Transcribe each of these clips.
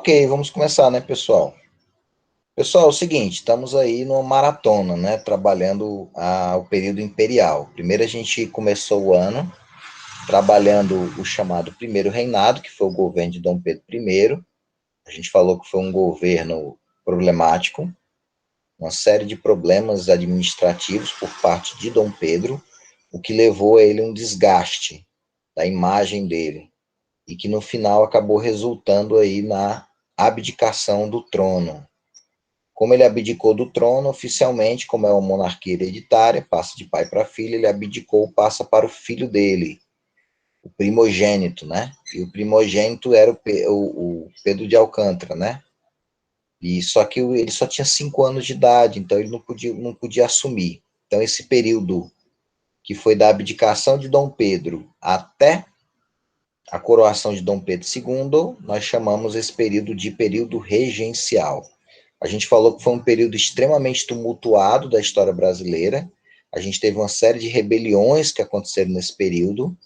Ok, vamos começar, né, pessoal? Pessoal, é o seguinte, estamos aí numa maratona, né, trabalhando o período imperial. Primeiro a gente começou o ano trabalhando o chamado Primeiro Reinado, que foi o governo de Dom Pedro I. A gente falou que foi um governo problemático, uma série de problemas administrativos por parte de Dom Pedro, o que levou a ele um desgaste da imagem dele, e que no final acabou resultando aí na abdicação do trono. Como ele abdicou do trono, oficialmente, como é uma monarquia hereditária, passa de pai para filho, ele abdicou, passa para o filho dele, o primogênito, né? E o primogênito era o Pedro de Alcântara, né? E só que ele só tinha 5 anos de idade, então ele não podia assumir. Então esse período que foi da abdicação de Dom Pedro até a coroação de Dom Pedro II, nós chamamos esse período de período regencial. A gente falou que foi um período extremamente tumultuado da história brasileira. A gente teve uma série de rebeliões que aconteceram nesse período,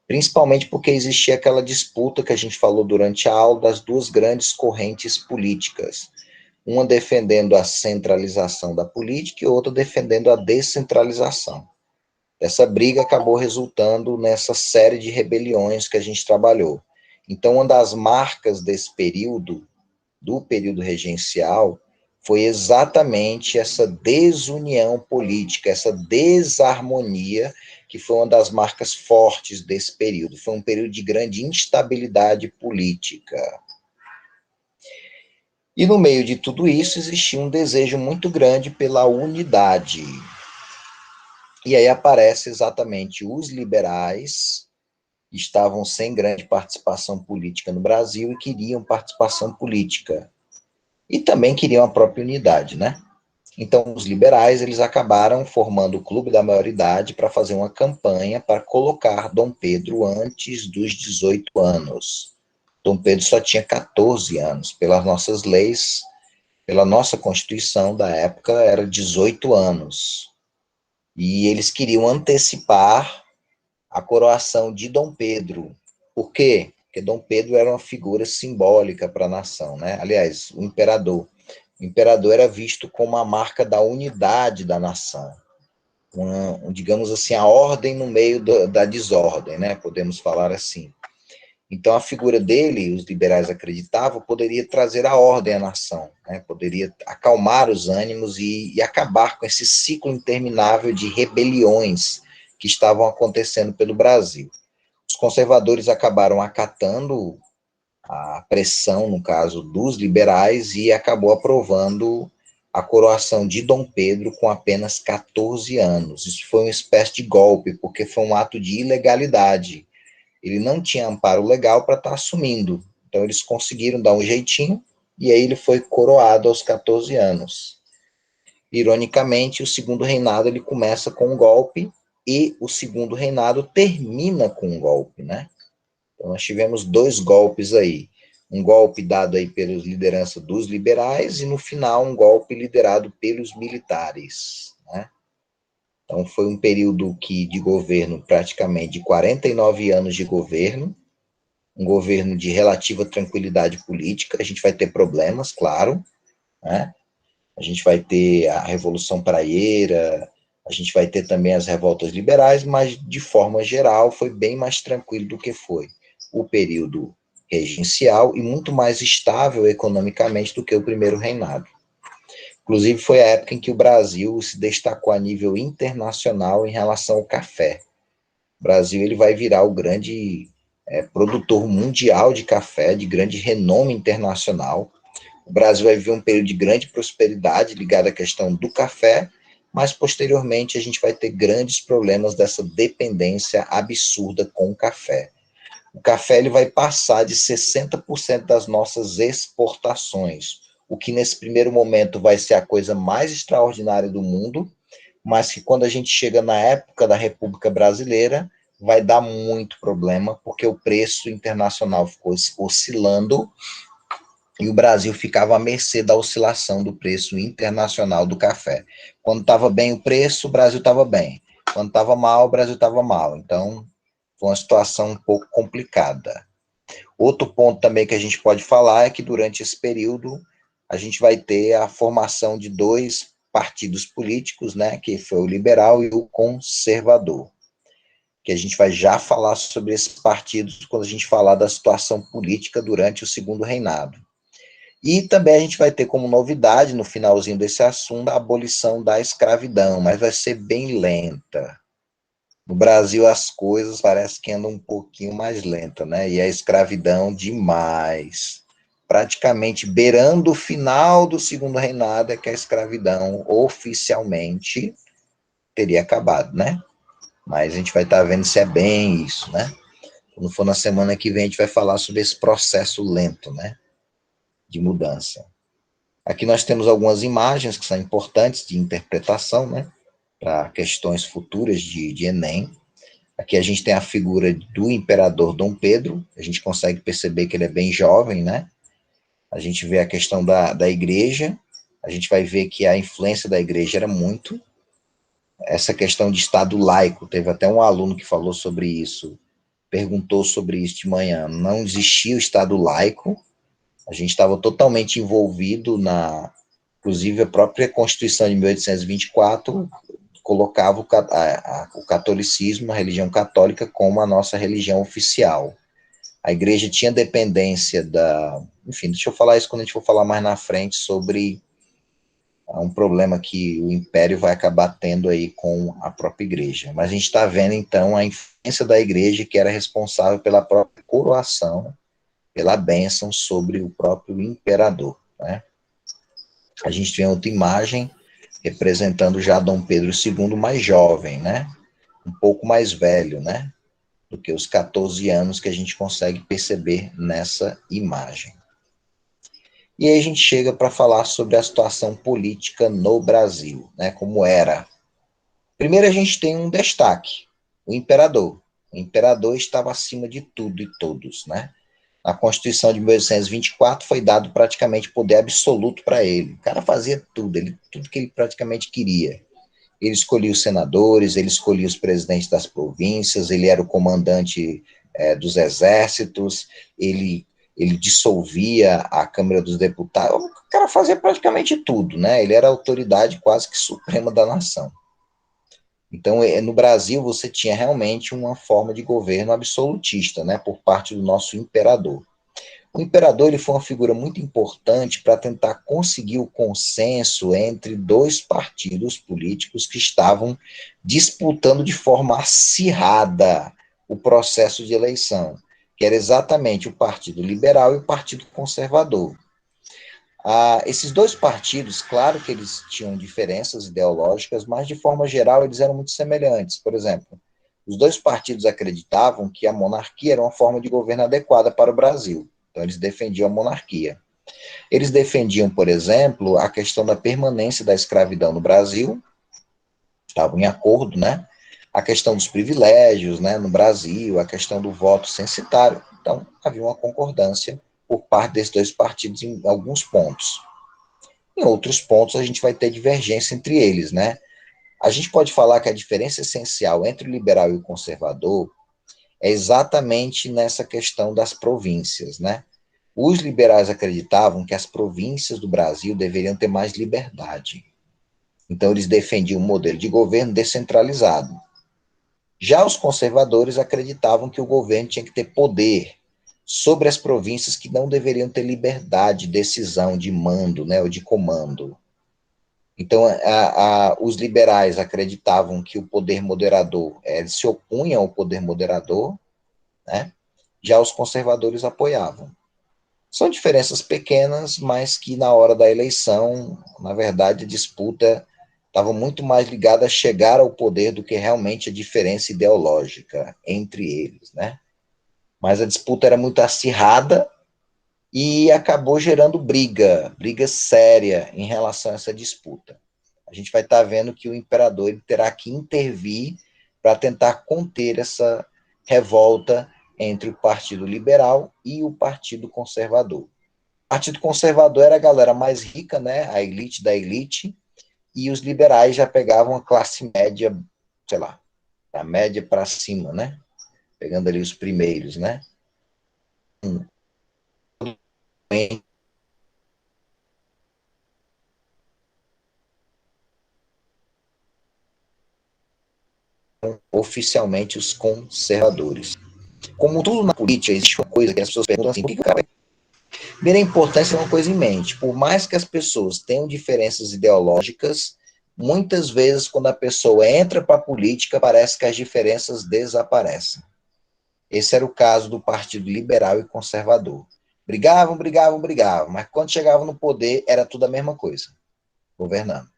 principalmente porque existia aquela disputa que a gente falou durante a aula das duas grandes correntes políticas. Uma defendendo a centralização da política e outra defendendo a descentralização. Essa briga acabou resultando nessa série de rebeliões que a gente trabalhou. Então, uma das marcas desse período, do período regencial, foi exatamente essa desunião política, essa desarmonia, que foi uma das marcas fortes desse período. Foi um período de grande instabilidade política. E no meio de tudo isso existia um desejo muito grande pela unidade. E aí aparece exatamente os liberais, que estavam sem grande participação política no Brasil e queriam participação política. E também queriam a própria unidade, né? Então, os liberais, eles acabaram formando o Clube da Maioridade para fazer uma campanha para colocar Dom Pedro antes dos 18 anos. Dom Pedro só tinha 14 anos. Pelas nossas leis, pela nossa Constituição da época, era 18 anos. E eles queriam antecipar a coroação de Dom Pedro. Por quê? Porque Dom Pedro era uma figura simbólica para a nação, né? Aliás, o imperador. O imperador era visto como a marca da unidade da nação. Digamos assim, a ordem no meio da desordem, né? Podemos falar assim. Então, a figura dele, os liberais acreditavam, poderia trazer a ordem à nação, né? Poderia acalmar os ânimos e acabar com esse ciclo interminável de rebeliões que estavam acontecendo pelo Brasil. Os conservadores acabaram acatando a pressão, no caso, dos liberais, e acabou aprovando a coroação de Dom Pedro com apenas 14 anos. Isso foi uma espécie de golpe, porque foi um ato de ilegalidade. Ele não tinha amparo legal para estar assumindo. Então, eles conseguiram dar um jeitinho, e aí ele foi coroado aos 14 anos. Ironicamente, o segundo reinado ele começa com um golpe, e o segundo reinado termina com um golpe, né? Então, nós tivemos 2 golpes aí. Um golpe dado aí pela liderança dos liberais, e no final um golpe liderado pelos militares, né? Então, foi um período de governo praticamente de 49 anos de governo, um governo de relativa tranquilidade política. A gente vai ter problemas, claro, né? A gente vai ter a Revolução Praieira, a gente vai ter também as revoltas liberais, mas, de forma geral, foi bem mais tranquilo do que foi o período regencial e muito mais estável economicamente do que o primeiro reinado. Inclusive, foi a época em que o Brasil se destacou a nível internacional em relação ao café. O Brasil ele vai virar o grande produtor mundial de café, de grande renome internacional. O Brasil vai viver um período de grande prosperidade ligado à questão do café, mas posteriormente a gente vai ter grandes problemas dessa dependência absurda com o café. O café ele vai passar de 60% das nossas exportações, o que nesse primeiro momento vai ser a coisa mais extraordinária do mundo, mas que quando a gente chega na época da República Brasileira, vai dar muito problema, porque o preço internacional ficou oscilando e o Brasil ficava à mercê da oscilação do preço internacional do café. Quando estava bem o preço, o Brasil estava bem. Quando estava mal, o Brasil estava mal. Então, foi uma situação um pouco complicada. Outro ponto também que a gente pode falar é que durante esse período a gente vai ter a formação de dois partidos políticos, né, que foi o liberal e o conservador, que a gente vai já falar sobre esses partidos quando a gente falar da situação política durante o segundo reinado. E também a gente vai ter como novidade, no finalzinho desse assunto, a abolição da escravidão, mas vai ser bem lenta. No Brasil, as coisas parecem que andam um pouquinho mais lenta, né? E a escravidão demais. Praticamente beirando o final do segundo reinado é que a escravidão oficialmente teria acabado, né? Mas a gente vai estar vendo se é bem isso, né? Quando for na semana que vem, a gente vai falar sobre esse processo lento, né? De mudança. Aqui nós temos algumas imagens que são importantes de interpretação, né? Para questões futuras de Enem. Aqui a gente tem a figura do imperador Dom Pedro, a gente consegue perceber que ele é bem jovem, né? A gente vê a questão da igreja, a gente vai ver que a influência da igreja era muito. Essa questão de Estado laico, teve até um aluno que falou sobre isso, perguntou sobre isso de manhã. Não existia o Estado laico, a gente estava totalmente envolvido inclusive a própria Constituição de 1824 colocava o catolicismo, a religião católica, como a nossa religião oficial. A igreja tinha dependência Enfim, deixa eu falar isso quando a gente for falar mais na frente sobre um problema que o império vai acabar tendo aí com a própria igreja. Mas a gente está vendo, então, a influência da igreja, que era responsável pela própria coroação, pela bênção sobre o próprio imperador, né? A gente tem outra imagem representando já Dom Pedro II mais jovem, né? Um pouco mais velho, né? Do que os 14 anos que a gente consegue perceber nessa imagem. E aí a gente chega para falar sobre a situação política no Brasil, né? Como era. Primeiro a gente tem um destaque, o imperador. O imperador estava acima de tudo e todos, né? Na Constituição de 1824 foi dado praticamente poder absoluto para ele. O cara fazia tudo, tudo que ele praticamente queria. Ele escolhia os senadores, ele escolhia os presidentes das províncias, ele era o comandante dos exércitos, ele dissolvia a Câmara dos Deputados. O cara fazia praticamente tudo, né? Ele era a autoridade quase que suprema da nação. Então, no Brasil, você tinha realmente uma forma de governo absolutista, né, por parte do nosso imperador. O imperador ele foi uma figura muito importante para tentar conseguir o consenso entre dois partidos políticos que estavam disputando de forma acirrada o processo de eleição, que era exatamente o Partido Liberal e o Partido Conservador. Esses dois partidos, claro que eles tinham diferenças ideológicas, mas de forma geral eles eram muito semelhantes. Por exemplo, os dois partidos acreditavam que a monarquia era uma forma de governo adequada para o Brasil. Então, eles defendiam a monarquia. Eles defendiam, por exemplo, a questão da permanência da escravidão no Brasil, estavam em acordo, né? A questão dos privilégios, né, no Brasil, a questão do voto censitário. Então, havia uma concordância por parte desses dois partidos em alguns pontos. Em outros pontos, a gente vai ter divergência entre eles, né? A gente pode falar que a diferença essencial entre o liberal e o conservador é exatamente nessa questão das províncias, né? Os liberais acreditavam que as províncias do Brasil deveriam ter mais liberdade. Então, eles defendiam um modelo de governo descentralizado. Já os conservadores acreditavam que o governo tinha que ter poder sobre as províncias que não deveriam ter liberdade de decisão, de mando, né, ou de comando. Então, os liberais acreditavam que o poder moderador, eles se opunham ao poder moderador, né? Já os conservadores apoiavam. São diferenças pequenas, mas que na hora da eleição, na verdade, a disputa estava muito mais ligada a chegar ao poder do que realmente a diferença ideológica entre eles, né? Mas a disputa era muito acirrada e acabou gerando briga séria em relação a essa disputa. A gente vai estar vendo que o imperador ele terá que intervir para tentar conter essa revolta entre o Partido Liberal e o Partido Conservador. O Partido Conservador era a galera mais rica, né, a elite da elite, e os liberais já pegavam a classe média, sei lá, da média para cima, né, pegando ali os primeiros, né. oficialmente os conservadores. Como tudo na política, existe uma coisa que as pessoas perguntam assim, por que o cara... Primeira importância é uma coisa em mente, por mais que as pessoas tenham diferenças ideológicas, muitas vezes quando a pessoa entra para a política, parece que as diferenças desaparecem. Esse era o caso do Partido Liberal e Conservador. Brigavam, mas quando chegavam no poder, era tudo a mesma coisa, governando.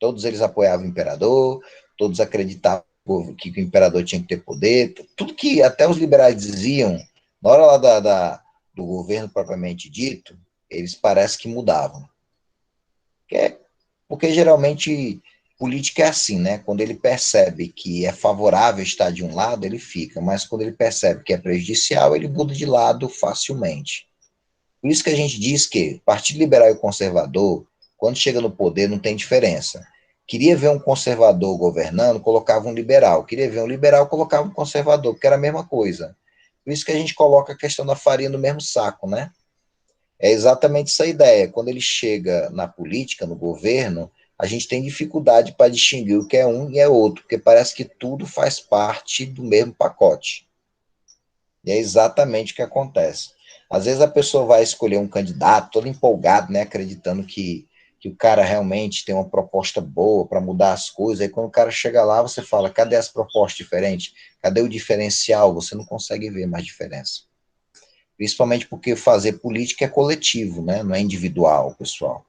Todos eles apoiavam o imperador, todos acreditavam que o imperador tinha que ter poder, tudo que até os liberais diziam, na hora lá do governo propriamente dito, eles parece que mudavam. Porque geralmente política é assim, né? Quando ele percebe que é favorável estar de um lado, ele fica, mas quando ele percebe que é prejudicial, ele muda de lado facilmente. Por isso que a gente diz que Partido Liberal e Conservador, quando chega no poder, não tem diferença. Queria ver um conservador governando, colocava um liberal. Queria ver um liberal, colocava um conservador, porque era a mesma coisa. Por isso que a gente coloca a questão da farinha no mesmo saco, né? É exatamente essa ideia. Quando ele chega na política, no governo, a gente tem dificuldade para distinguir o que é um e é outro, porque parece que tudo faz parte do mesmo pacote. E é exatamente o que acontece. Às vezes a pessoa vai escolher um candidato todo empolgado, né, acreditando que o cara realmente tem uma proposta boa para mudar as coisas. Aí quando o cara chega lá, você fala: cadê as propostas diferentes? Cadê o diferencial? Você não consegue ver mais diferença. Principalmente porque fazer política é coletivo, né? Não é individual, pessoal.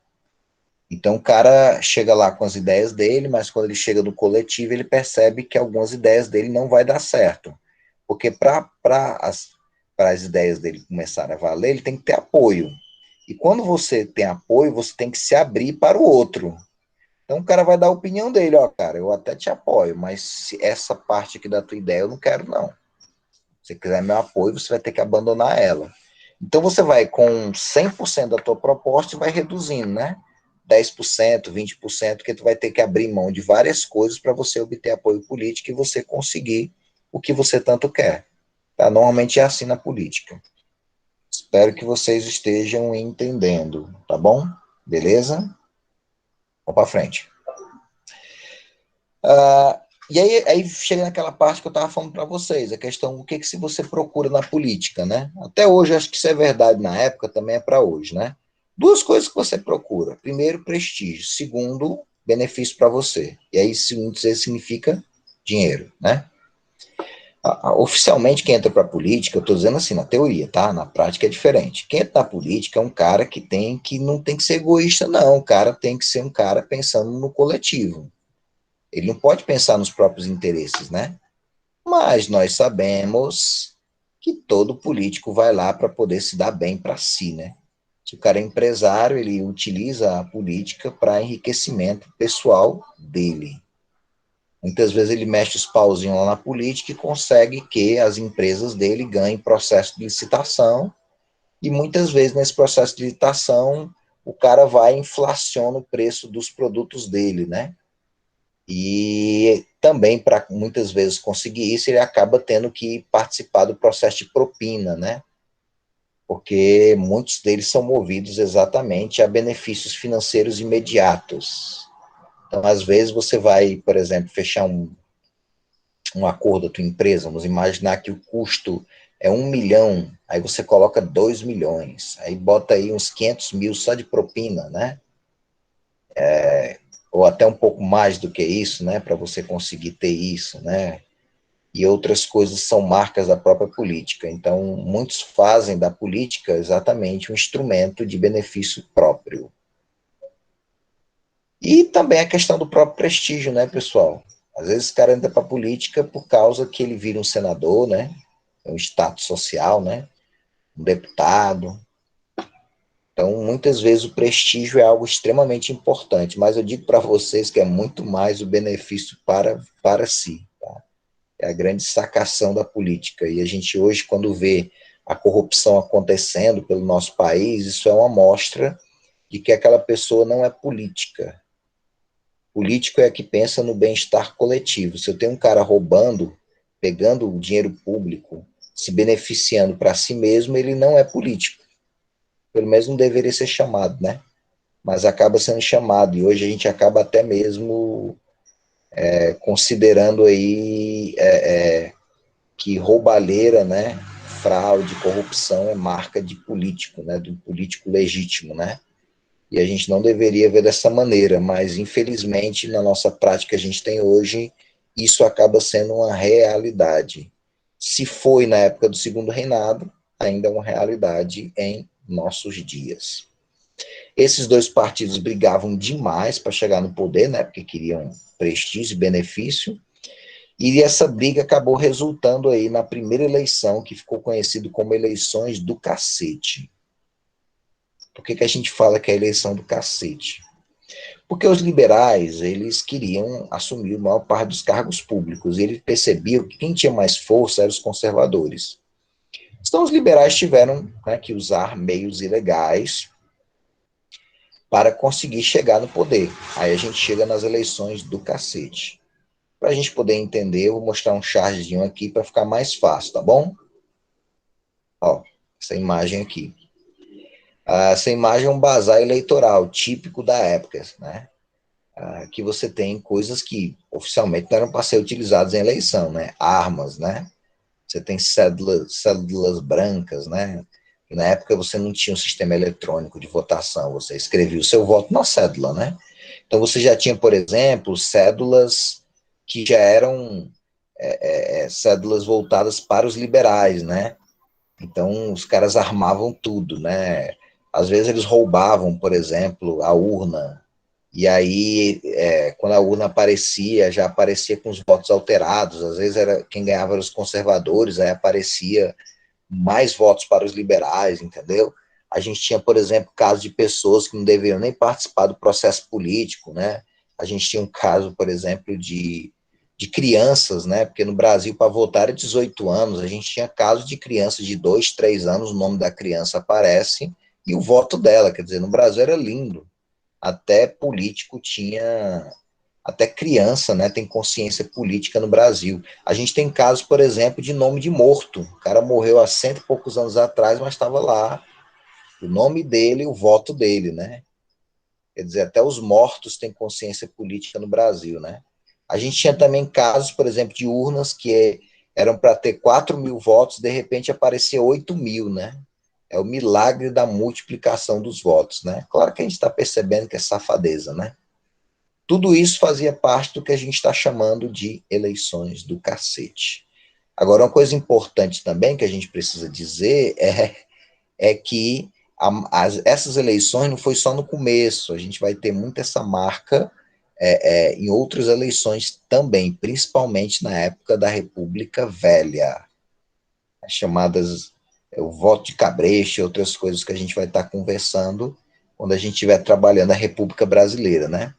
Então o cara chega lá com as ideias dele, mas quando ele chega no coletivo, ele percebe que algumas ideias dele não vai dar certo. Porque para as ideias dele começarem a valer, ele tem que ter apoio. E quando você tem apoio, você tem que se abrir para o outro. Então o cara vai dar a opinião dele, ó, cara, eu até te apoio, mas essa parte aqui da tua ideia eu não quero, não. Se você quiser meu apoio, você vai ter que abandonar ela. Então você vai com 100% da tua proposta e vai reduzindo, né? 10%, 20%, que tu vai ter que abrir mão de várias coisas para você obter apoio político e você conseguir o que você tanto quer. Tá? Normalmente é assim na política. Espero que vocês estejam entendendo, tá bom? Beleza? Vamos para frente. E aí chega naquela parte que eu estava falando para vocês, a questão o que se você procura na política, né? Até hoje, acho que isso é verdade na época, também é para hoje, né? Duas coisas que você procura. Primeiro, prestígio. Segundo, benefício para você. E aí, segundo, significa dinheiro, né? Oficialmente, quem entra para a política, eu estou dizendo assim, na teoria, tá? Na prática é diferente. Quem entra na política é um cara que não tem que ser egoísta, não. O cara tem que ser um cara pensando no coletivo. Ele não pode pensar nos próprios interesses, né? Mas nós sabemos que todo político vai lá para poder se dar bem para si, né? Se o cara é empresário, ele utiliza a política para enriquecimento pessoal dele. Muitas vezes ele mexe os pauzinhos lá na política e consegue que as empresas dele ganhem processo de licitação, e muitas vezes nesse processo de licitação o cara vai e inflaciona o preço dos produtos dele, né? E também, para muitas vezes conseguir isso, ele acaba tendo que participar do processo de propina, né? Porque muitos deles são movidos exatamente a benefícios financeiros imediatos. Então, às vezes, você vai, por exemplo, fechar um acordo com a tua empresa, vamos imaginar que o custo é 1 milhão, aí você coloca 2 milhões, aí bota aí uns 500 mil só de propina, né? Ou até um pouco mais do que isso, né? Para você conseguir ter isso, né? E outras coisas são marcas da própria política. Então, muitos fazem da política exatamente um instrumento de benefício próprio. E também a questão do próprio prestígio, né, pessoal? Às vezes o cara entra para a política por causa que ele vira um senador, né? Um status social, né? Um deputado. Então, muitas vezes o prestígio é algo extremamente importante, mas eu digo para vocês que é muito mais o benefício para si. Tá? É a grande sacação da política. E a gente hoje, quando vê a corrupção acontecendo pelo nosso país, isso é uma mostra de que aquela pessoa não é política. Político é que pensa no bem-estar coletivo. Se eu tenho um cara roubando, pegando o dinheiro público, se beneficiando para si mesmo, ele não é político. pelo menos não deveria ser chamado, né? Mas acaba sendo chamado, e hoje a gente acaba até mesmo considerando aí que roubalheira, né, fraude, corrupção é marca de político, né, do político legítimo, né? E a gente não deveria ver dessa maneira, mas infelizmente na nossa prática a gente tem hoje, isso acaba sendo uma realidade. Se foi na época do Segundo Reinado, ainda é uma realidade em nossos dias. Esses dois partidos brigavam demais para chegar no poder, né, porque queriam prestígio e benefício, e essa briga acabou resultando aí na primeira eleição, que ficou conhecido como eleições do cacete. Por que a gente fala que é a eleição do cacete? Porque os liberais, eles queriam assumir a maior parte dos cargos públicos, e eles percebiam que quem tinha mais força eram os conservadores. Então os liberais tiveram, né, que usar meios ilegais para conseguir chegar no poder. Aí a gente chega nas eleições do cacete. Para a gente poder entender, eu vou mostrar um chartzinho aqui para ficar mais fácil, tá bom? Ó, essa imagem aqui. Essa imagem é um bazar eleitoral típico da época, né? Que você tem coisas que oficialmente não eram para ser utilizadas em eleição, né? Armas, né? Você tem cédulas brancas, né? E na época você não tinha um sistema eletrônico de votação, você escrevia o seu voto na cédula, né? Então você já tinha, por exemplo, cédulas que já eram cédulas voltadas para os liberais, né? Então os caras armavam tudo, né? Às vezes eles roubavam, por exemplo, a urna, e aí, quando a urna aparecia, já aparecia com os votos alterados, às vezes era quem ganhava eram os conservadores, aí aparecia mais votos para os liberais, entendeu? A gente tinha, por exemplo, casos de pessoas que não deveriam nem participar do processo político, né? A gente tinha um caso, por exemplo, de crianças, né? Porque no Brasil, para votar é 18 anos, a gente tinha casos de crianças de 2, 3 anos, o nome da criança aparece e o voto dela, quer dizer, no Brasil era lindo. Até político tinha, até criança, né, tem consciência política no Brasil. A gente tem casos, por exemplo, de nome de morto. O cara morreu há cento e poucos anos atrás, mas estava lá o nome dele, o voto dele, né? Quer dizer, até os mortos têm consciência política no Brasil, né? A gente tinha também casos, por exemplo, de urnas que eram para ter 4 mil votos, de repente aparecia 8 mil, né? É o milagre da multiplicação dos votos, né? Claro que a gente está percebendo que é safadeza, né? Tudo isso fazia parte do que a gente está chamando de eleições do cacete. Agora, uma coisa importante também que a gente precisa dizer é que essas eleições não foi só no começo, a gente vai ter muito essa marca em outras eleições também, principalmente na época da República Velha, as chamadas o voto de cabresto e outras coisas que a gente vai estar conversando quando a gente estiver trabalhando a República Brasileira, né?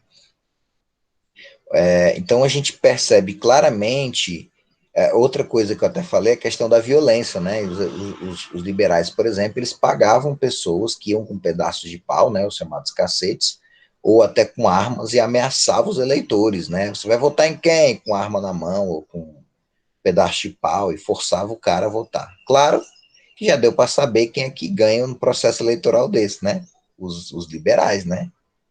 Então a gente percebe claramente, outra coisa que eu até falei é a questão da violência, né? Os liberais, por exemplo, eles pagavam pessoas que iam com pedaços de pau, né, os chamados cacetes, ou até com armas e ameaçavam os eleitores, né? Você vai votar em quem? Com arma na mão ou com um pedaço de pau e forçava o cara a votar. Claro que já deu para saber quem é que ganha no processo eleitoral desse, né? Os liberais, né?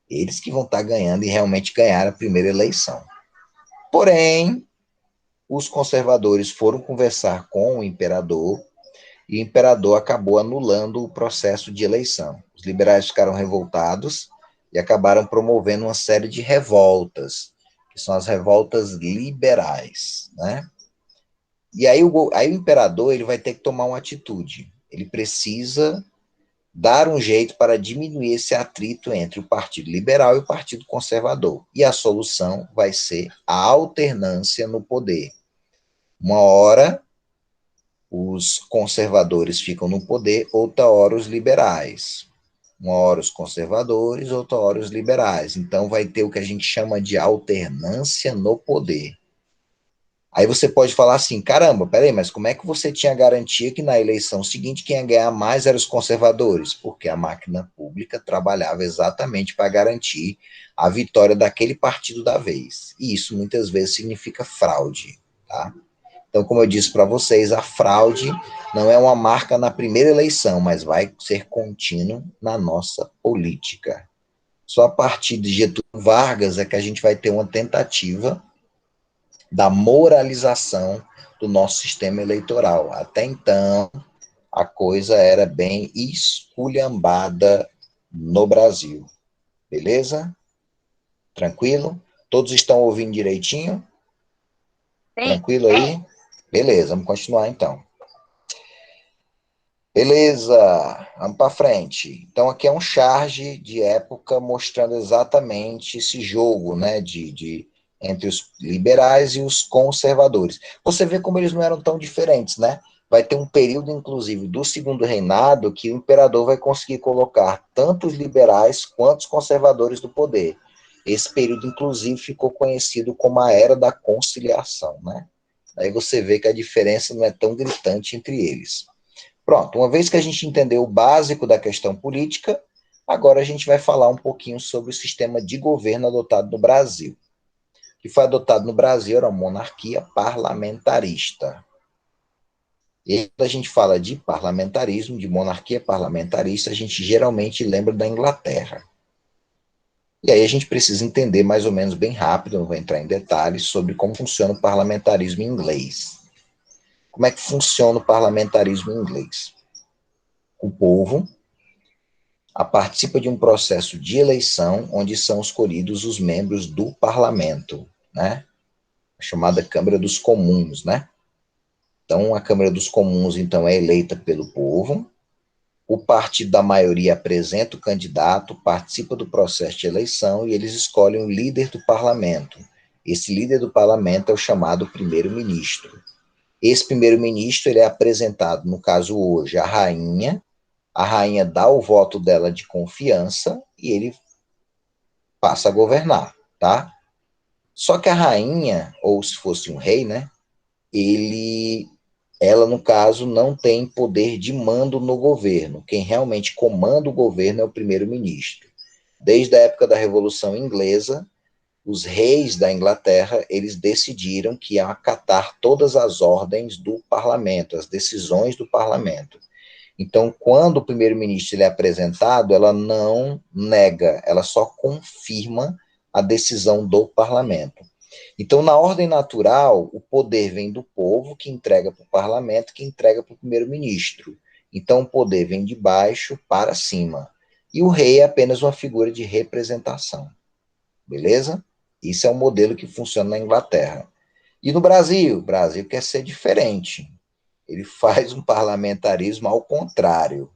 Eles que vão estar ganhando e realmente ganhar a primeira eleição. Porém, os conservadores foram conversar com o imperador e o imperador acabou anulando o processo de eleição. Os liberais ficaram revoltados e acabaram promovendo uma série de revoltas, que são as revoltas liberais, né? E aí o imperador ele vai ter que tomar uma atitude. Ele precisa dar um jeito para diminuir esse atrito entre o Partido Liberal e o Partido Conservador. E a solução vai ser a alternância no poder. Uma hora os conservadores ficam no poder, outra hora os liberais. Uma hora os conservadores, outra hora os liberais. Então vai ter o que a gente chama de alternância no poder. Aí você pode falar assim, caramba, peraí, mas como é que você tinha garantia que na eleição seguinte quem ia ganhar mais eram os conservadores? Porque a máquina pública trabalhava exatamente para garantir a vitória daquele partido da vez. E isso muitas vezes significa fraude, tá? Então, como eu disse para vocês, a fraude não é uma marca na primeira eleição, mas vai ser contínuo na nossa política. Só a partir de Getúlio Vargas é que a gente vai ter uma tentativa da moralização do nosso sistema eleitoral. Até então, a coisa era bem esculhambada no Brasil. Beleza? Tranquilo? Todos estão ouvindo direitinho? Sim. Tranquilo aí? Beleza, vamos continuar então. Beleza, vamos para frente. Então, aqui é um charge de época mostrando exatamente esse jogo, né, entre os liberais e os conservadores. Você vê como eles não eram tão diferentes, né? Vai ter um período, inclusive, do segundo reinado, que o imperador vai conseguir colocar tanto os liberais quanto os conservadores do poder. Esse período, inclusive, ficou conhecido como a Era da Conciliação, né? Aí você vê que a diferença não é tão gritante entre eles. Pronto, uma vez que a gente entendeu o básico da questão política, agora a gente vai falar um pouquinho sobre o sistema de governo adotado no Brasil. O que foi adotado no Brasil era uma monarquia parlamentarista. E quando a gente fala de parlamentarismo, de monarquia parlamentarista, a gente geralmente lembra da Inglaterra. E aí a gente precisa entender mais ou menos bem rápido, não vou entrar em detalhes, sobre como funciona o parlamentarismo em inglês. Como é que funciona o parlamentarismo em inglês? O povo participa de um processo de eleição onde são escolhidos os membros do parlamento, né? A chamada Câmara dos Comuns, né? Então, a Câmara dos Comuns, então, é eleita pelo povo, o partido da maioria apresenta o candidato, participa do processo de eleição e eles escolhem o líder do parlamento. Esse líder do parlamento é o chamado primeiro-ministro. Esse primeiro-ministro ele é apresentado, no caso hoje, à rainha. A rainha dá o voto dela de confiança e ele passa a governar, tá? Só que a rainha, ou se fosse um rei, né? Ela, no caso, não tem poder de mando no governo. Quem realmente comanda o governo é o primeiro-ministro. Desde a época da Revolução Inglesa, os reis da Inglaterra, eles decidiram que iam acatar todas as ordens do parlamento, as decisões do parlamento. Então, quando o primeiro-ministro ele é apresentado, ela não nega, ela só confirma a decisão do parlamento. Então, na ordem natural, o poder vem do povo, que entrega para o parlamento, que entrega para o primeiro-ministro. Então, o poder vem de baixo para cima. E o rei é apenas uma figura de representação. Beleza? Isso é um modelo que funciona na Inglaterra. E no Brasil? O Brasil quer ser diferente. Ele faz um parlamentarismo ao contrário.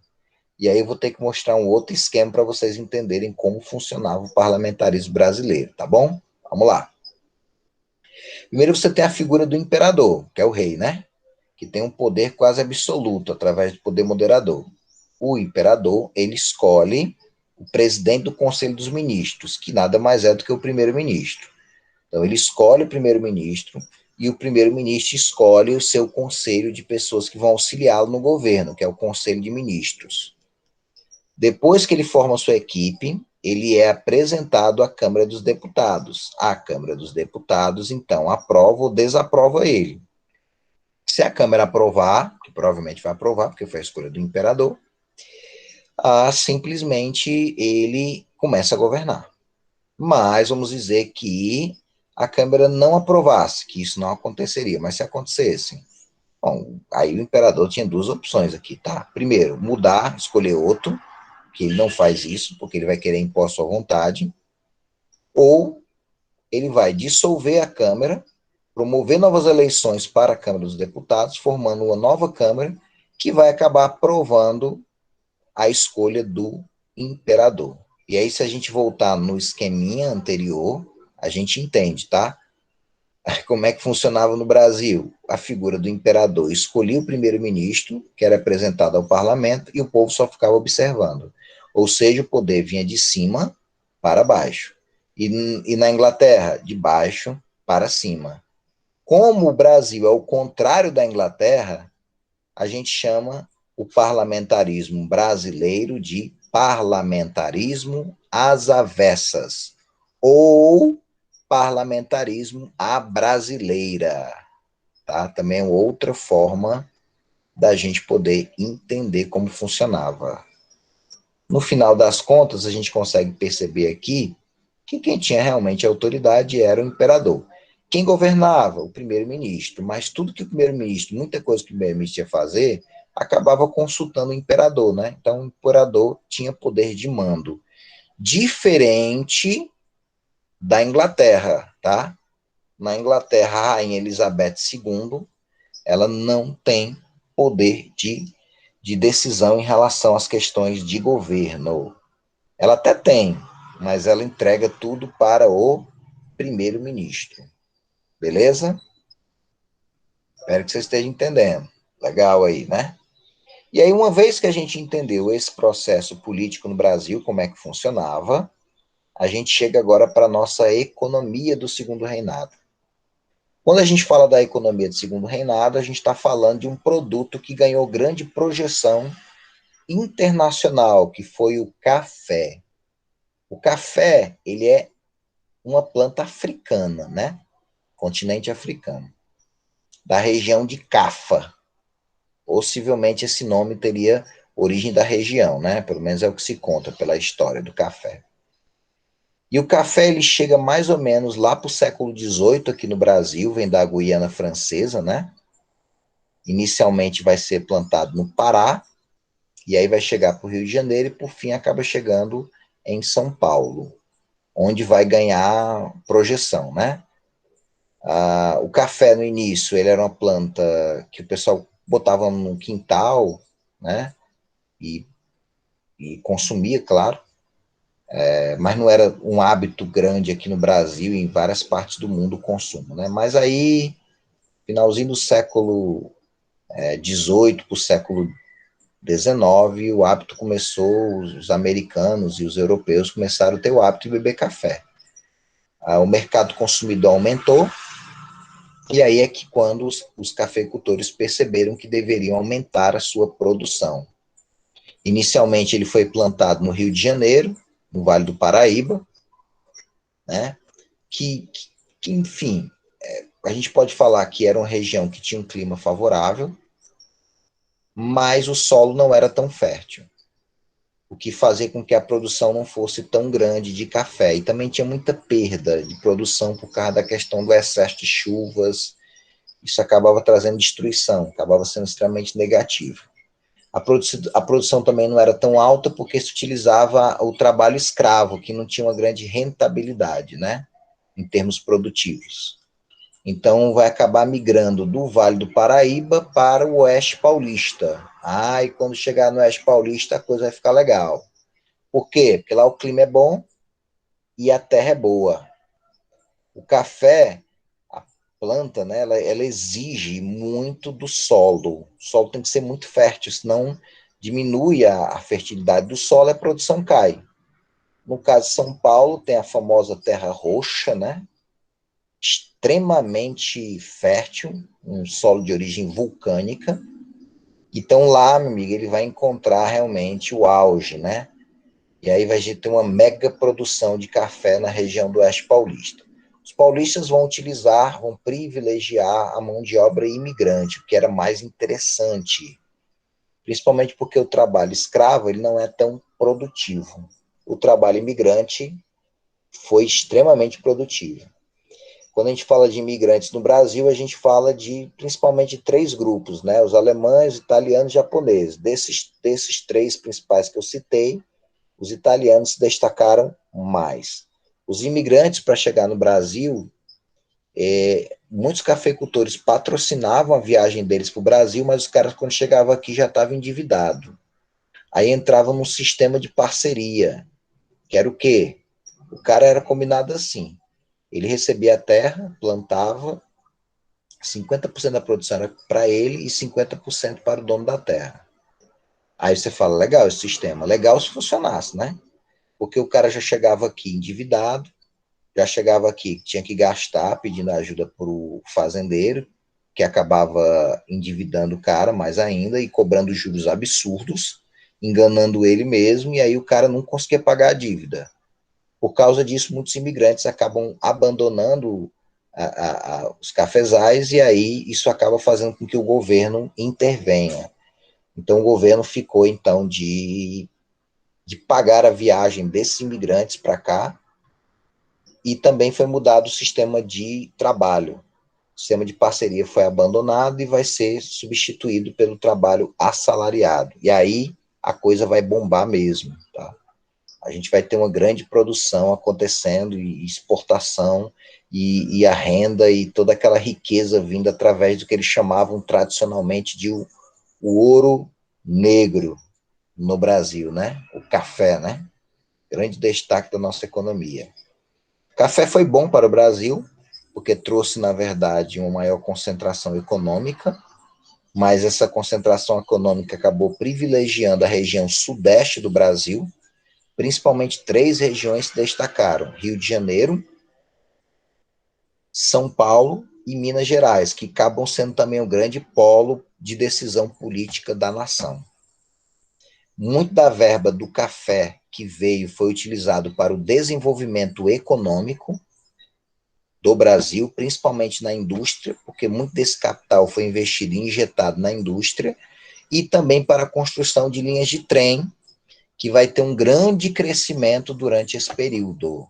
E aí eu vou ter que mostrar um outro esquema para vocês entenderem como funcionava o parlamentarismo brasileiro, tá bom? Vamos lá. Primeiro você tem a figura do imperador, que é o rei, né? Que tem um poder quase absoluto através do poder moderador. O imperador, ele escolhe o presidente do Conselho dos Ministros, que nada mais é do que o primeiro-ministro. Então ele escolhe o primeiro-ministro e o primeiro-ministro escolhe o seu conselho de pessoas que vão auxiliá-lo no governo, que é o Conselho de Ministros. Depois que ele forma a sua equipe, ele é apresentado à Câmara dos Deputados. A Câmara dos Deputados, então, aprova ou desaprova ele. Se a Câmara aprovar, que provavelmente vai aprovar, porque foi a escolha do imperador, simplesmente ele começa a governar. Mas vamos dizer que a Câmara não aprovasse, que isso não aconteceria, mas se acontecesse, bom, aí o imperador tinha duas opções aqui, tá? Primeiro, mudar, escolher outro, que ele não faz isso, porque ele vai querer impor sua vontade, ou ele vai dissolver a Câmara, promover novas eleições para a Câmara dos Deputados, formando uma nova Câmara, que vai acabar aprovando a escolha do imperador. E aí, se a gente voltar no esqueminha anterior, a gente entende, tá? Como é que funcionava no Brasil? A figura do imperador escolhia o primeiro-ministro, que era apresentado ao parlamento, e o povo só ficava observando. Ou seja, o poder vinha de cima para baixo. E na Inglaterra, de baixo para cima. Como o Brasil é o contrário da Inglaterra, a gente chama o parlamentarismo brasileiro de parlamentarismo às avessas, ou parlamentarismo à brasileira. tá? Também é outra forma da gente poder entender como funcionava. No final das contas, a gente consegue perceber aqui que quem tinha realmente autoridade era o imperador. Quem governava? O primeiro-ministro. Mas tudo que o primeiro-ministro, muita coisa que o primeiro-ministro ia fazer, acabava consultando o imperador, né? Então, o imperador tinha poder de mando. Diferente da Inglaterra, tá? Na Inglaterra, a rainha Elizabeth II, ela não tem poder de decisão em relação às questões de governo. Ela até tem, mas ela entrega tudo para o primeiro-ministro. Beleza? Espero que você esteja entendendo. Legal aí, né? E aí, uma vez que a gente entendeu esse processo político no Brasil, como é que funcionava, a gente chega agora para a nossa economia do segundo reinado. Quando a gente fala da economia do segundo reinado, a gente está falando de um produto que ganhou grande projeção internacional, que foi o café. O café, ele é uma planta africana, né? Continente africano, da região de Cafa. Possivelmente esse nome teria origem da região, né? Pelo menos é o que se conta pela história do café. E o café ele chega mais ou menos lá para o século XVIII aqui no Brasil, vem da Guiana Francesa, né? Inicialmente vai ser plantado no Pará, e aí vai chegar para o Rio de Janeiro e por fim acaba chegando em São Paulo, onde vai ganhar projeção, né? O café no início ele era uma planta que o pessoal botava no quintal, né? E, e consumia, claro, mas não era um hábito grande aqui no Brasil e em várias partes do mundo o consumo, né? Mas aí, finalzinho do século XVIII para o século XIX, o hábito começou, os americanos e os europeus começaram a ter o hábito de beber café. O mercado consumidor aumentou, e aí é que quando os cafeicultores perceberam que deveriam aumentar a sua produção. Inicialmente ele foi plantado no Rio de Janeiro, no Vale do Paraíba, né? Que enfim, a gente pode falar que era uma região que tinha um clima favorável, mas o solo não era tão fértil, o que fazia com que a produção não fosse tão grande de café. E também tinha muita perda de produção por causa da questão do excesso de chuvas. Isso acabava trazendo destruição, acabava sendo extremamente negativo. A produção também não era tão alta porque se utilizava o trabalho escravo, que não tinha uma grande rentabilidade, né, em termos produtivos. Então, vai acabar migrando do Vale do Paraíba para o Oeste Paulista. E quando chegar no Oeste Paulista, a coisa vai ficar legal. Por quê? Porque lá o clima é bom e a terra é boa. O café, a planta, né, ela exige muito do solo. O solo tem que ser muito fértil, senão diminui a fertilidade do solo e a produção cai. No caso de São Paulo, tem a famosa terra roxa, né? Extremamente fértil, um solo de origem vulcânica. Então lá, meu amigo, ele vai encontrar realmente o auge, né? E aí vai ter uma mega produção de café na região do Oeste Paulista. Os paulistas vão utilizar, vão privilegiar a mão de obra imigrante, o que era mais interessante, principalmente porque o trabalho escravo ele não é tão produtivo. O trabalho imigrante foi extremamente produtivo. Quando a gente fala de imigrantes no Brasil, a gente fala de principalmente três grupos, né? Os alemães, italianos e japoneses. Desses três principais que eu citei, os italianos se destacaram mais. Os imigrantes, para chegar no Brasil, muitos cafeicultores patrocinavam a viagem deles para o Brasil, mas os caras, quando chegavam aqui, já estavam endividados. Aí entravam num sistema de parceria, que era o quê? O cara era combinado assim. Ele recebia a terra, plantava, 50% da produção era para ele e 50% para o dono da terra. Aí você fala, legal esse sistema. Legal se funcionasse, né? Porque o cara já chegava aqui endividado, já chegava aqui, tinha que gastar pedindo ajuda para o fazendeiro, que acabava endividando o cara mais ainda e cobrando juros absurdos, enganando ele mesmo, e aí o cara não conseguia pagar a dívida. Por causa disso, muitos imigrantes acabam abandonando os cafezais, e aí isso acaba fazendo com que o governo intervenha. Então, o governo ficou, então, de pagar a viagem desses imigrantes para cá, e também foi mudado o sistema de trabalho. O sistema de parceria foi abandonado e vai ser substituído pelo trabalho assalariado. E aí a coisa vai bombar mesmo, tá? A gente vai ter uma grande produção acontecendo, e exportação, e a renda e toda aquela riqueza vindo através do que eles chamavam tradicionalmente de o ouro negro no Brasil, né? O café, né? Grande destaque da nossa economia. O café foi bom para o Brasil, porque trouxe, na verdade, uma maior concentração econômica, mas essa concentração econômica acabou privilegiando a região sudeste do Brasil. Principalmente 3 regiões se destacaram: Rio de Janeiro, São Paulo e Minas Gerais, que acabam sendo também um grande polo de decisão política da nação. Muito da verba do café que veio foi utilizado para o desenvolvimento econômico do Brasil, principalmente na indústria, porque muito desse capital foi investido e injetado na indústria, e também para a construção de linhas de trem, que vai ter um grande crescimento durante esse período.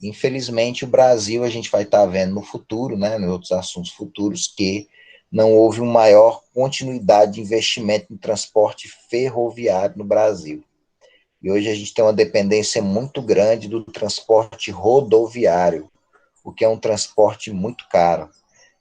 Infelizmente, o Brasil, a gente vai estar vendo no futuro, né, nos outros assuntos futuros, que não houve uma maior continuidade de investimento em transporte ferroviário no Brasil. E hoje a gente tem uma dependência muito grande do transporte rodoviário, o que é um transporte muito caro.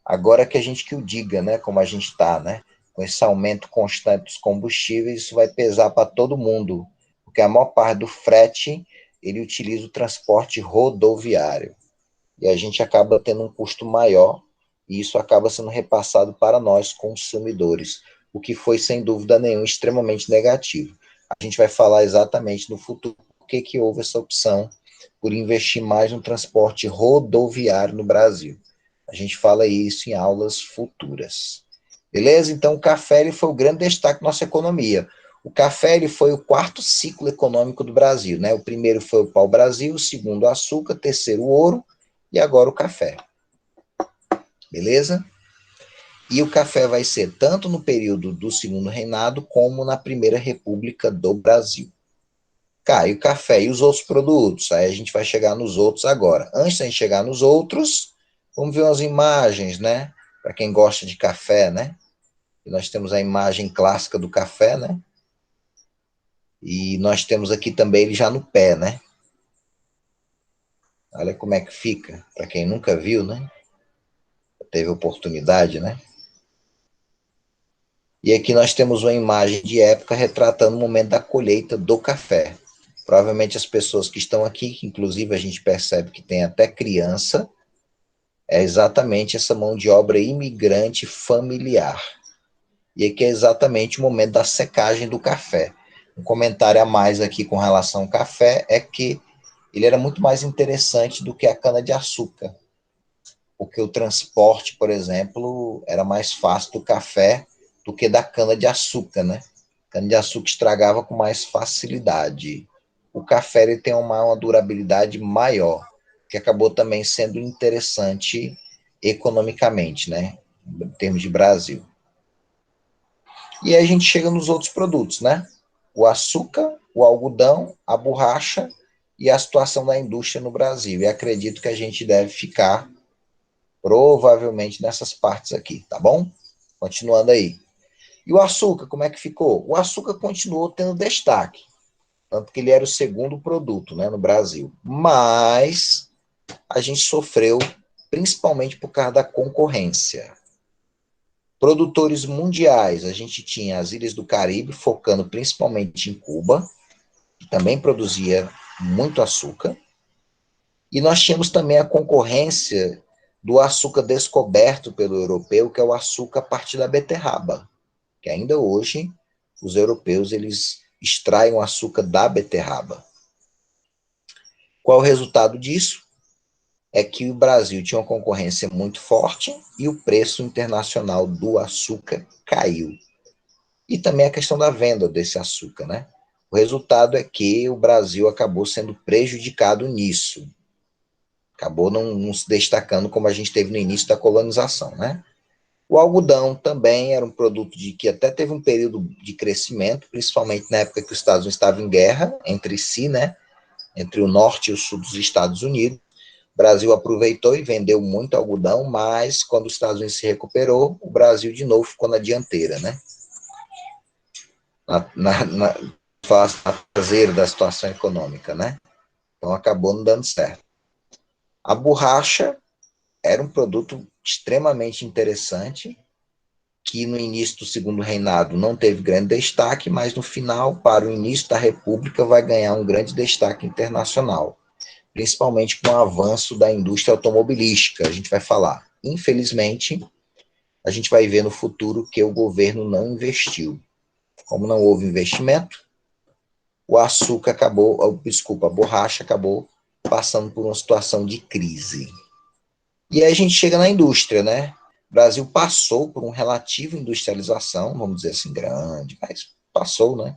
Agora que a gente que o diga, né, como a gente está, né, com esse aumento constante dos combustíveis, isso vai pesar para todo mundo, porque a maior parte do frete, ele utiliza o transporte rodoviário. E a gente acaba tendo um custo maior, e isso acaba sendo repassado para nós, consumidores, o que foi, sem dúvida nenhuma, extremamente negativo. A gente vai falar exatamente no futuro por que houve essa opção por investir mais no transporte rodoviário no Brasil. A gente fala isso em aulas futuras. Beleza? Então, o café ele foi o grande destaque da nossa economia. O café ele foi o quarto ciclo econômico do Brasil, né? O primeiro foi o pau-brasil, o segundo o açúcar, terceiro o ouro e agora o café. Beleza? E o café vai ser tanto no período do segundo reinado como na primeira república do Brasil. Cara, e o café e os outros produtos? Aí a gente vai chegar nos outros agora. Antes de a gente chegar nos outros, vamos ver umas imagens, né? Para quem gosta de café, né? E nós temos a imagem clássica do café, né? E nós temos aqui também ele já no pé, né? Olha como é que fica, para quem nunca viu, né? Teve oportunidade, né? E aqui nós temos uma imagem de época retratando o momento da colheita do café. Provavelmente as pessoas que estão aqui, que inclusive a gente percebe que tem até criança, é exatamente essa mão de obra imigrante familiar. E aqui é exatamente o momento da secagem do café. Um comentário a mais aqui com relação ao café é que ele era muito mais interessante do que a cana-de-açúcar, porque o transporte, por exemplo, era mais fácil do café do que da cana-de-açúcar, né? Cana-de-açúcar estragava com mais facilidade. O café ele tem uma durabilidade maior, que acabou também sendo interessante economicamente, né? Em termos de Brasil. E aí a gente chega nos outros produtos, né? O açúcar, o algodão, a borracha e a situação da indústria no Brasil. E acredito que a gente deve ficar provavelmente nessas partes aqui, tá bom? Continuando aí. E o açúcar, como é que ficou? O açúcar continuou tendo destaque, tanto que ele era o segundo produto, né, no Brasil. Mas a gente sofreu principalmente por causa da concorrência. Produtores mundiais, a gente tinha as Ilhas do Caribe, focando principalmente em Cuba, que também produzia muito açúcar. E nós tínhamos também a concorrência do açúcar descoberto pelo europeu, que é o açúcar a partir da beterraba, que ainda hoje os europeus eles extraem o açúcar da beterraba. Qual o resultado disso? É que o Brasil tinha uma concorrência muito forte e o preço internacional do açúcar caiu. E também a questão da venda desse açúcar, né? O resultado é que o Brasil acabou sendo prejudicado nisso. Acabou não se destacando como a gente teve no início da colonização, né? O algodão também era um produto que até teve um período de crescimento, principalmente na época que os Estados Unidos estavam em guerra entre si, né? Entre o norte e o sul dos Estados Unidos. O Brasil aproveitou e vendeu muito algodão, mas quando os Estados Unidos se recuperou, o Brasil de novo ficou na dianteira, né? Na traseira da situação econômica, né? Então acabou não dando certo. A borracha era um produto extremamente interessante, que no início do segundo reinado não teve grande destaque, mas no final, para o início da República, vai ganhar um grande destaque internacional, principalmente com o avanço da indústria automobilística, a gente vai falar. Infelizmente, a gente vai ver no futuro que o governo não investiu. Como não houve investimento, o açúcar acabou, desculpa, a borracha acabou passando por uma situação de crise. E aí a gente chega na indústria, né? O Brasil passou por uma relativa industrialização, vamos dizer assim, grande, mas passou, né?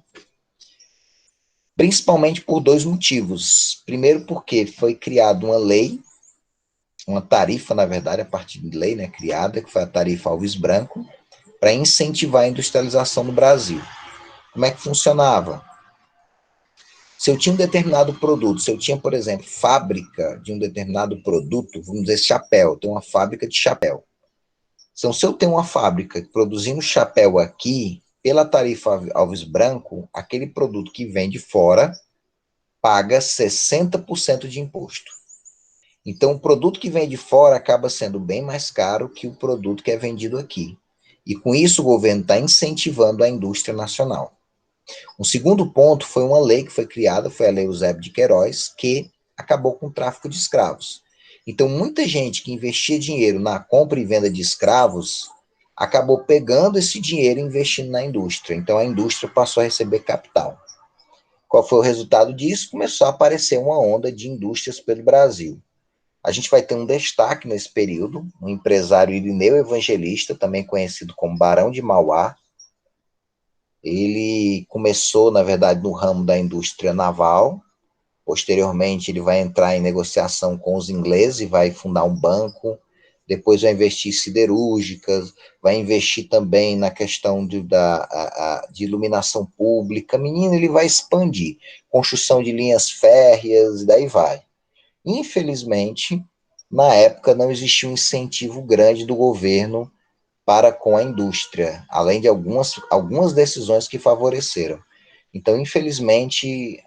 Principalmente por dois motivos. Primeiro, porque foi criada uma lei, uma tarifa, na verdade, a partir de lei, né, criada, que foi a tarifa Alves Branco, para incentivar a industrialização no Brasil. Como é que funcionava? Se eu tinha um determinado produto, se eu tinha, por exemplo, fábrica de um determinado produto, vamos dizer chapéu, tem uma fábrica de chapéu. Então, se eu tenho uma fábrica produzindo chapéu aqui, pela tarifa Alves Branco, aquele produto que vem de fora paga 60% de imposto. Então, o produto que vem de fora acaba sendo bem mais caro que o produto que é vendido aqui. E com isso, o governo está incentivando a indústria nacional. Um segundo ponto foi uma lei que foi criada, foi a Lei Eusébio de Queiroz, que acabou com o tráfico de escravos. Então, muita gente que investia dinheiro na compra e venda de escravos acabou pegando esse dinheiro e investindo na indústria. Então, a indústria passou a receber capital. Qual foi o resultado disso? Começou a aparecer uma onda de indústrias pelo Brasil. A gente vai ter um destaque nesse período, um empresário Irineu Evangelista, também conhecido como Barão de Mauá. Ele começou, na verdade, no ramo da indústria naval. Posteriormente, ele vai entrar em negociação com os ingleses e vai fundar um banco. Depois vai investir em siderúrgicas, vai investir também na questão de iluminação pública. Menino, ele vai expandir. Construção de linhas férreas, e daí vai. Infelizmente, na época não existia um incentivo grande do governo para com a indústria, além de algumas decisões que favoreceram. Então, infelizmente,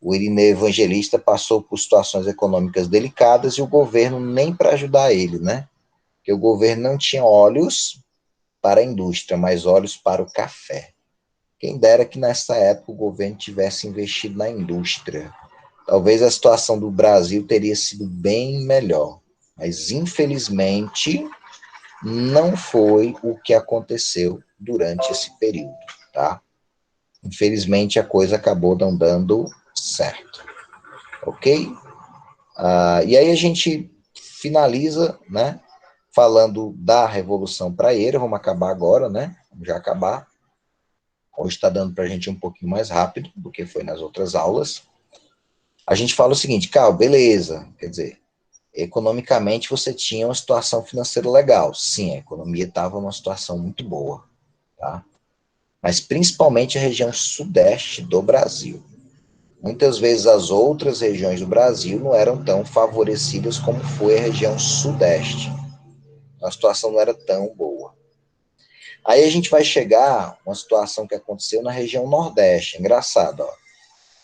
o Irineu Evangelista passou por situações econômicas delicadas e o governo nem para ajudar ele, né? Porque o governo não tinha olhos para a indústria, mas olhos para o café. Quem dera que nessa época o governo tivesse investido na indústria. Talvez a situação do Brasil teria sido bem melhor. Mas, infelizmente, não foi o que aconteceu durante esse período, tá? Infelizmente, a coisa acabou não dando certo, ok? E aí a gente finaliza, né, falando da Revolução Praieira, vamos acabar agora, né? Vamos já acabar. Hoje está dando para a gente um pouquinho mais rápido do que foi nas outras aulas. A gente fala o seguinte, Carl, beleza, quer dizer, economicamente você tinha uma situação financeira legal. Sim, a economia estava numa situação muito boa, tá? Mas principalmente a região sudeste do Brasil. Muitas vezes as outras regiões do Brasil não eram tão favorecidas como foi a região sudeste. A situação não era tão boa. Aí a gente vai chegar a uma situação que aconteceu na região nordeste. Engraçado, ó.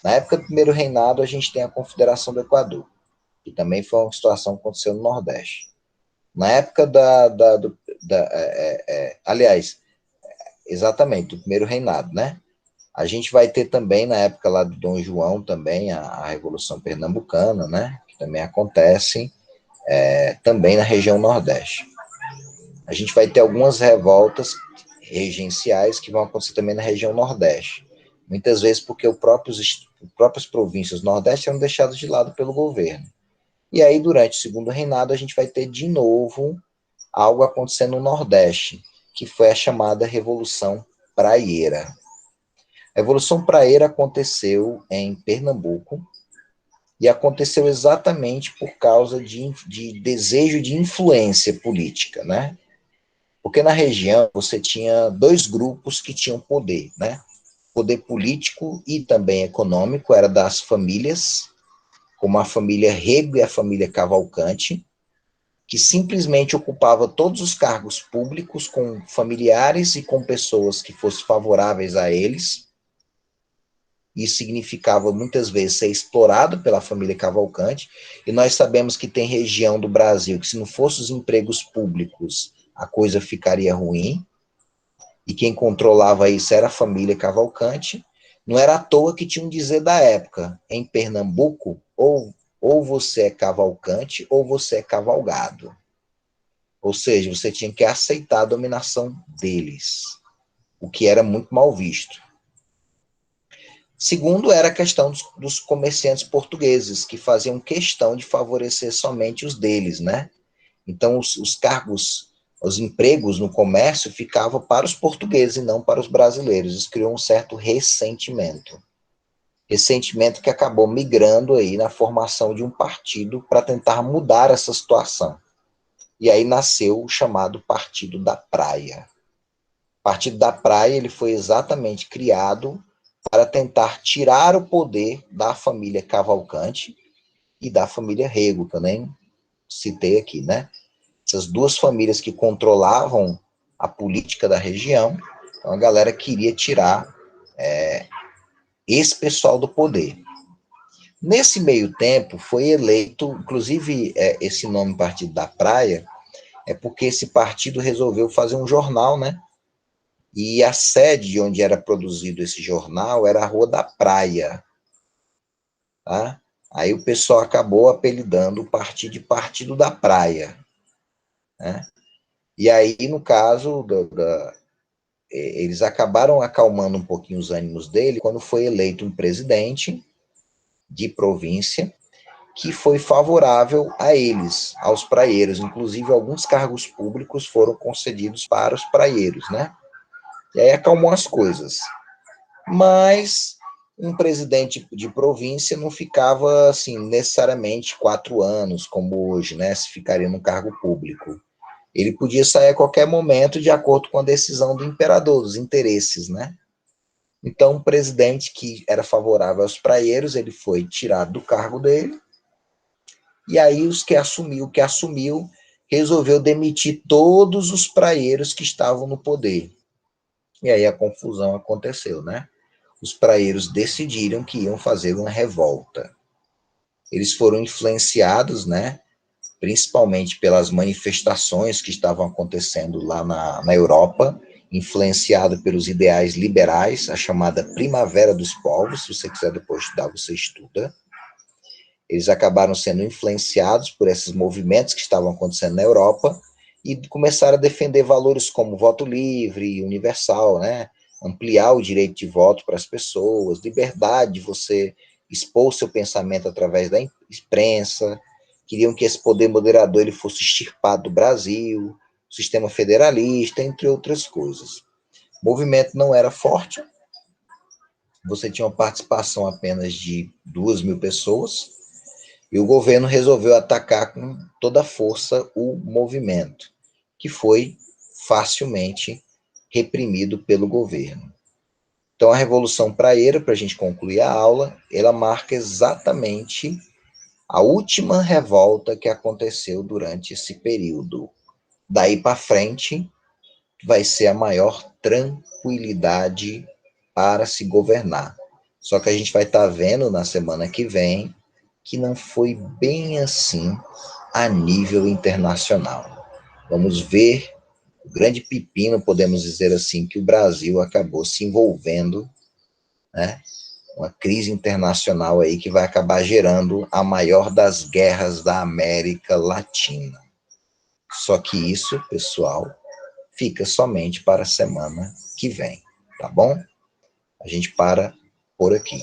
Na época do primeiro reinado, a gente tem a Confederação do Equador, que também foi uma situação que aconteceu no Nordeste. Na época aliás, exatamente, do primeiro reinado, né? A gente vai ter também, na época lá do Dom João, também a Revolução Pernambucana, né? Que também acontece também na região Nordeste. A gente vai ter algumas revoltas regenciais que vão acontecer também na região Nordeste. Muitas vezes porque as próprias províncias do Nordeste eram deixadas de lado pelo governo. E aí, durante o segundo reinado, a gente vai ter de novo algo acontecendo no Nordeste, que foi a chamada Revolução Praieira. A Revolução Praieira aconteceu em Pernambuco, E aconteceu exatamente por causa de desejo de influência política, né? Porque na região você tinha dois grupos que tinham poder, né? Poder político e também econômico, era das famílias, como a família Rego e a família Cavalcante, que simplesmente ocupava todos os cargos públicos com familiares e com pessoas que fossem favoráveis a eles. Isso significava muitas vezes ser explorado pela família Cavalcante, e nós sabemos que tem região do Brasil que, se não fossem os empregos públicos, a coisa ficaria ruim, e quem controlava isso era a família Cavalcante. Não era à toa que tinha um dizer da época, em Pernambuco, ou você é cavalcante ou você é cavalgado. Ou seja, você tinha que aceitar a dominação deles, o que era muito mal visto. Segundo, era a questão dos comerciantes portugueses, que faziam questão de favorecer somente os deles, né? Então, os cargos, os empregos no comércio ficavam para os portugueses e não para os brasileiros. Isso criou um certo ressentimento. Ressentimento que acabou migrando aí na formação de um partido para tentar mudar essa situação. E aí nasceu o chamado Partido da Praia. O Partido da Praia, ele foi exatamente criado para tentar tirar o poder da família Cavalcante e da família Rego, que eu nem citei aqui, né? Essas duas famílias que controlavam a política da região, então a galera queria tirar esse pessoal do poder. Nesse meio tempo, foi eleito, inclusive esse nome Partido da Praia, é porque esse partido resolveu fazer um jornal, né? E a sede de onde era produzido esse jornal era a Rua da Praia, tá? Aí o pessoal acabou apelidando o partido de Partido da Praia, né? E aí, no caso, eles acabaram acalmando um pouquinho os ânimos dele quando foi eleito um presidente de província que foi favorável a eles, aos praieiros. Inclusive, alguns cargos públicos foram concedidos para os praieiros, né? E aí acalmou as coisas. Mas um presidente de província não ficava, assim, necessariamente 4 anos, como hoje, né? Se ficaria no cargo público. Ele podia sair a qualquer momento de acordo com a decisão do imperador, dos interesses, né? Então, o presidente que era favorável aos praieiros, ele foi tirado do cargo dele, e aí o que assumiu, resolveu demitir todos os praieiros que estavam no poder. E aí a confusão aconteceu, né? Os praieiros decidiram que iam fazer uma revolta. Eles foram influenciados, né? Principalmente pelas manifestações que estavam acontecendo lá na Europa, influenciado pelos ideais liberais, a chamada Primavera dos Povos. Se você quiser depois estudar, você estuda. Eles acabaram sendo influenciados por esses movimentos que estavam acontecendo na Europa e começaram a defender valores como voto livre, universal, né? Ampliar o direito de voto para as pessoas, liberdade de você expor seu pensamento através da imprensa. Queriam que esse poder moderador ele fosse extirpado do Brasil, sistema federalista, entre outras coisas. O movimento não era forte, você tinha uma participação apenas de 2.000 pessoas, e o governo resolveu atacar com toda a força o movimento, que foi facilmente reprimido pelo governo. Então, a Revolução Praieira, para a gente concluir a aula, ela marca exatamente a última revolta que aconteceu durante esse período. Daí para frente, vai ser a maior tranquilidade para se governar. Só que a gente vai estar vendo na semana que vem que não foi bem assim a nível internacional. Vamos ver o grande pepino, podemos dizer assim, que o Brasil acabou se envolvendo, né? Uma crise internacional aí que vai acabar gerando a maior das guerras da América Latina. Só que isso, pessoal, fica somente para a semana que vem, tá bom? A gente para por aqui.